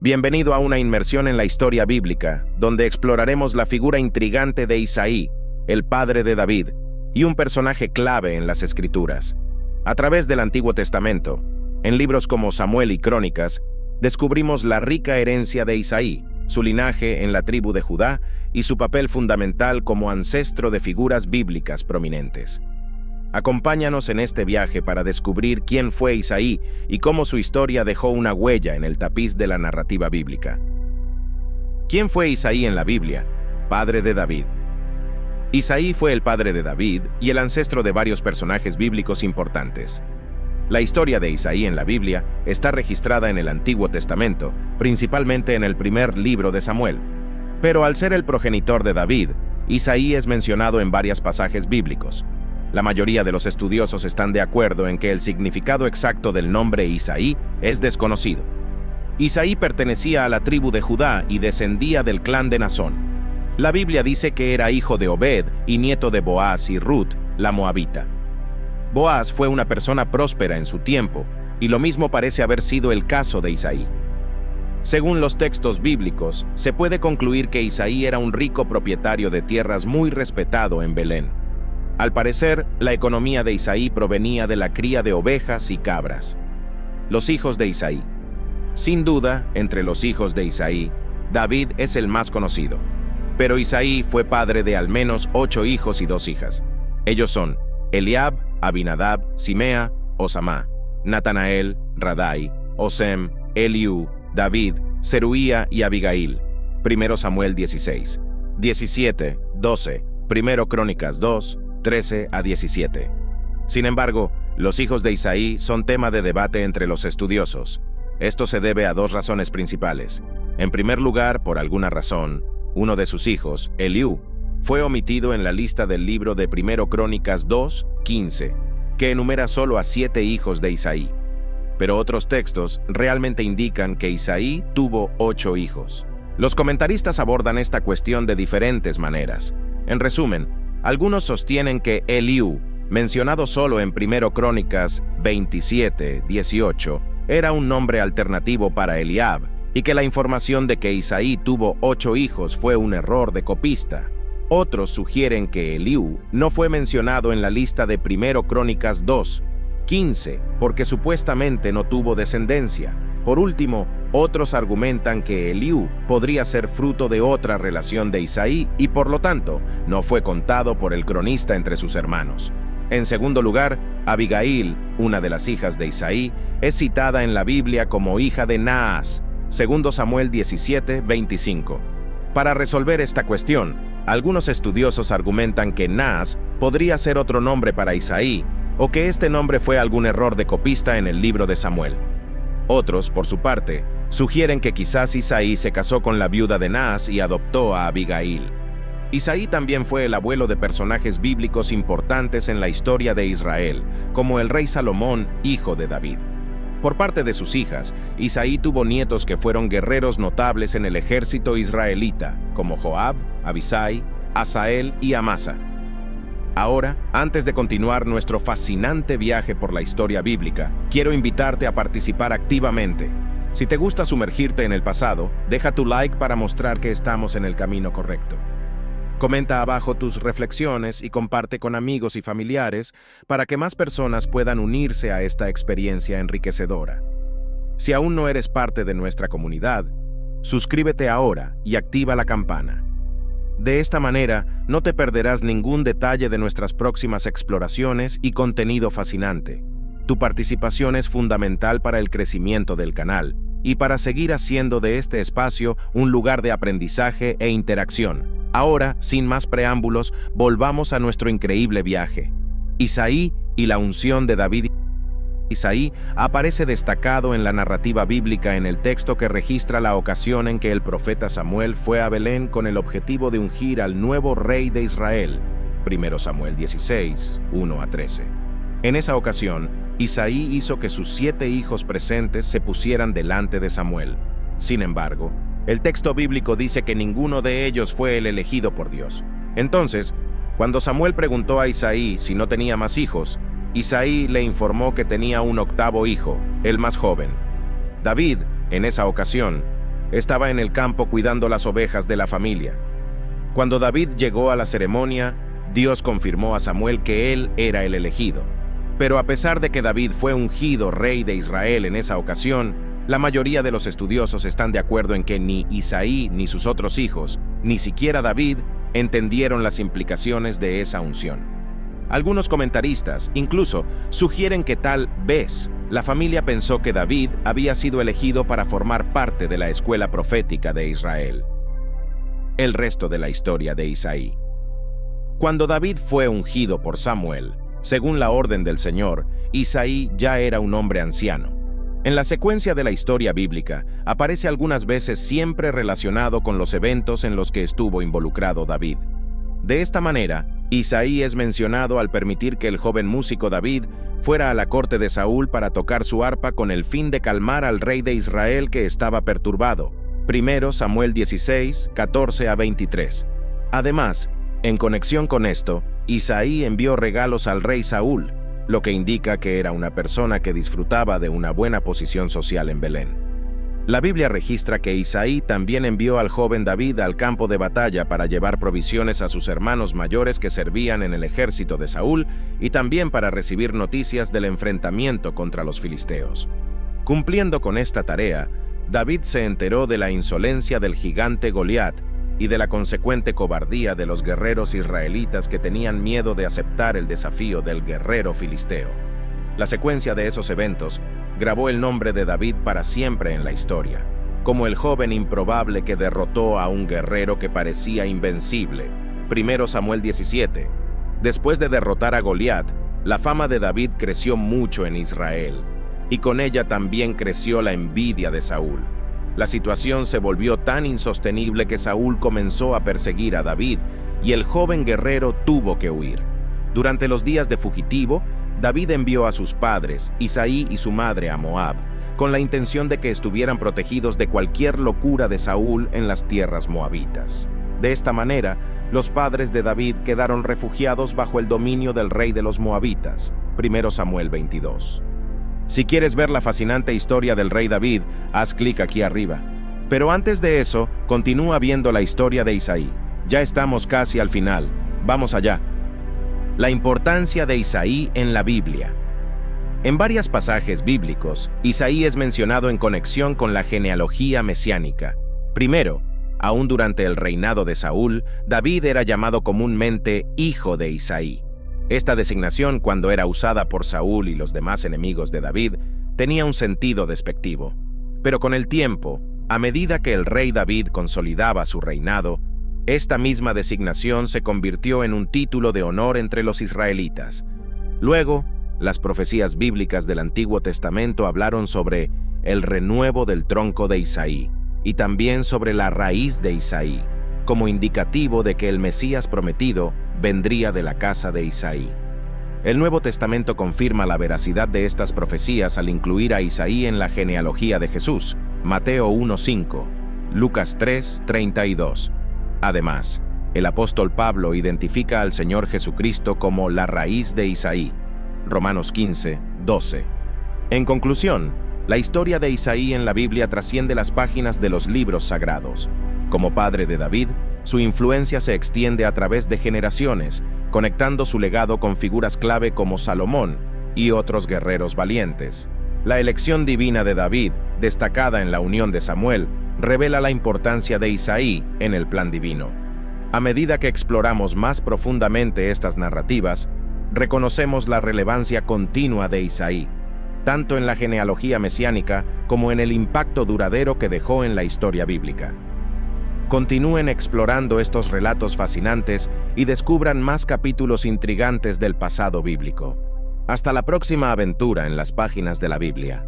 Bienvenido a una inmersión en la historia bíblica, donde exploraremos la figura intrigante de Isaí, el padre de David, y un personaje clave en las Escrituras. A través del Antiguo Testamento, en libros como Samuel y Crónicas, descubrimos la rica herencia de Isaí, su linaje en la tribu de Judá y su papel fundamental como ancestro de figuras bíblicas prominentes. Acompáñanos en este viaje para descubrir quién fue Isaí y cómo su historia dejó una huella en el tapiz de la narrativa bíblica. ¿Quién fue Isaí en la Biblia? Padre de David. Isaí fue el padre de David y el ancestro de varios personajes bíblicos importantes. La historia de Isaí en la Biblia está registrada en el Antiguo Testamento, principalmente en el primer libro de Samuel. Pero al ser el progenitor de David, Isaí es mencionado en varios pasajes bíblicos. La mayoría de los estudiosos están de acuerdo en que el significado exacto del nombre Isaí es desconocido. Isaí pertenecía a la tribu de Judá y descendía del clan de Nazón. La Biblia dice que era hijo de Obed y nieto de Boaz y Ruth, la moabita. Boaz fue una persona próspera en su tiempo, y lo mismo parece haber sido el caso de Isaí. Según los textos bíblicos, se puede concluir que Isaí era un rico propietario de tierras muy respetado en Belén. Al parecer, la economía de Isaí provenía de la cría de ovejas y cabras. Los hijos de Isaí. Sin duda, entre los hijos de Isaí, David es el más conocido. Pero Isaí fue padre de al menos 8 hijos y 2 hijas. Ellos son Eliab, Abinadab, Simea, Osamá, Natanael, Radai, Osem, Eliú, David, Zeruía y Abigail. 1 Samuel 16, 17, 12, 1 Crónicas 2, 13 a 17. Sin embargo, los hijos de Isaí son tema de debate entre los estudiosos. Esto se debe a 2 razones principales. En primer lugar, por alguna razón, uno de sus hijos, Eliú, fue omitido en la lista del libro de 1 Crónicas 2, 15, que enumera solo a 7 hijos de Isaí. Pero otros textos realmente indican que Isaí tuvo 8 hijos. Los comentaristas abordan esta cuestión de diferentes maneras. En resumen, algunos sostienen que Eliú, mencionado solo en 1 Crónicas 27, 18, era un nombre alternativo para Eliab, y que la información de que Isaí tuvo 8 hijos fue un error de copista. Otros sugieren que Eliú no fue mencionado en la lista de 1 Crónicas 2, 15, porque supuestamente no tuvo descendencia. Por último, otros argumentan que Eliú podría ser fruto de otra relación de Isaí y por lo tanto no fue contado por el cronista entre sus hermanos. En segundo lugar, Abigail, una de las hijas de Isaí, es citada en la Biblia como hija de Naas, 2 Samuel 17, 25. Para resolver esta cuestión, algunos estudiosos argumentan que Naas podría ser otro nombre para Isaí, o que este nombre fue algún error de copista en el libro de Samuel. Otros, por su parte, sugieren que quizás Isaí se casó con la viuda de Naas y adoptó a Abigail. Isaí también fue el abuelo de personajes bíblicos importantes en la historia de Israel, como el rey Salomón, hijo de David. Por parte de sus hijas, Isaí tuvo nietos que fueron guerreros notables en el ejército israelita, como Joab, Abisai, Asael y Amasa. Ahora, antes de continuar nuestro fascinante viaje por la historia bíblica, quiero invitarte a participar activamente. Si te gusta sumergirte en el pasado, deja tu like para mostrar que estamos en el camino correcto. Comenta abajo tus reflexiones y comparte con amigos y familiares para que más personas puedan unirse a esta experiencia enriquecedora. Si aún no eres parte de nuestra comunidad, suscríbete ahora y activa la campana. De esta manera, no te perderás ningún detalle de nuestras próximas exploraciones y contenido fascinante. Tu participación es fundamental para el crecimiento del canal y para seguir haciendo de este espacio un lugar de aprendizaje e interacción. Ahora, sin más preámbulos, volvamos a nuestro increíble viaje. Isaí y la unción de David. Isaí aparece destacado en la narrativa bíblica en el texto que registra la ocasión en que el profeta Samuel fue a Belén con el objetivo de ungir al nuevo rey de Israel, 1 Samuel 16, 1 a 13. En esa ocasión, Isaí hizo que sus 7 hijos presentes se pusieran delante de Samuel. Sin embargo, el texto bíblico dice que ninguno de ellos fue el elegido por Dios. Entonces, cuando Samuel preguntó a Isaí si no tenía más hijos, Isaí le informó que tenía un 8º hijo, el más joven. David, en esa ocasión, estaba en el campo cuidando las ovejas de la familia. Cuando David llegó a la ceremonia, Dios confirmó a Samuel que él era el elegido. Pero a pesar de que David fue ungido rey de Israel en esa ocasión, la mayoría de los estudiosos están de acuerdo en que ni Isaí ni sus otros hijos, ni siquiera David, entendieron las implicaciones de esa unción. Algunos comentaristas incluso sugieren que tal vez la familia pensó que David había sido elegido para formar parte de la escuela profética de Israel. El resto de la historia de Isaí. Cuando David fue ungido por Samuel, según la orden del Señor, Isaí ya era un hombre anciano. En la secuencia de la historia bíblica, aparece algunas veces siempre relacionado con los eventos en los que estuvo involucrado David. De esta manera, Isaí es mencionado al permitir que el joven músico David fuera a la corte de Saúl para tocar su arpa con el fin de calmar al rey de Israel que estaba perturbado. 1 Samuel 16, 14 a 23. Además, en conexión con esto, Isaí envió regalos al rey Saúl, lo que indica que era una persona que disfrutaba de una buena posición social en Belén. La Biblia registra que Isaí también envió al joven David al campo de batalla para llevar provisiones a sus hermanos mayores que servían en el ejército de Saúl y también para recibir noticias del enfrentamiento contra los filisteos. Cumpliendo con esta tarea, David se enteró de la insolencia del gigante Goliat y de la consecuente cobardía de los guerreros israelitas que tenían miedo de aceptar el desafío del guerrero filisteo. La secuencia de esos eventos grabó el nombre de David para siempre en la historia, como el joven improbable que derrotó a un guerrero que parecía invencible. 1 Samuel 17. Después de derrotar a Goliat, la fama de David creció mucho en Israel, y con ella también creció la envidia de Saúl. La situación se volvió tan insostenible que Saúl comenzó a perseguir a David, y el joven guerrero tuvo que huir. Durante los días de fugitivo, David envió a sus padres, Isaí y su madre, a Moab, con la intención de que estuvieran protegidos de cualquier locura de Saúl en las tierras moabitas. De esta manera, los padres de David quedaron refugiados bajo el dominio del rey de los moabitas. 1 Samuel 22. Si quieres ver la fascinante historia del rey David, haz clic aquí arriba. Pero antes de eso, continúa viendo la historia de Isaí. Ya estamos casi al final. Vamos allá. La importancia de Isaí en la Biblia. En varios pasajes bíblicos, Isaí es mencionado en conexión con la genealogía mesiánica. Primero, aún durante el reinado de Saúl, David era llamado comúnmente hijo de Isaí. Esta designación, cuando era usada por Saúl y los demás enemigos de David, tenía un sentido despectivo. Pero con el tiempo, a medida que el rey David consolidaba su reinado, esta misma designación se convirtió en un título de honor entre los israelitas. Luego, las profecías bíblicas del Antiguo Testamento hablaron sobre el renuevo del tronco de Isaí y también sobre la raíz de Isaí, como indicativo de que el Mesías prometido vendría de la casa de Isaí. El Nuevo Testamento confirma la veracidad de estas profecías al incluir a Isaí en la genealogía de Jesús, Mateo 1:5, Lucas 3:32. Además, el apóstol Pablo identifica al Señor Jesucristo como la raíz de Isaí, Romanos 15:12. En conclusión, la historia de Isaí en la Biblia trasciende las páginas de los libros sagrados. Como padre de David, su influencia se extiende a través de generaciones, conectando su legado con figuras clave como Salomón y otros guerreros valientes. La elección divina de David, destacada en la unión de Samuel, revela la importancia de Isaí en el plan divino. A medida que exploramos más profundamente estas narrativas, reconocemos la relevancia continua de Isaí, tanto en la genealogía mesiánica como en el impacto duradero que dejó en la historia bíblica. Continúen explorando estos relatos fascinantes y descubran más capítulos intrigantes del pasado bíblico. Hasta la próxima aventura en las páginas de la Biblia.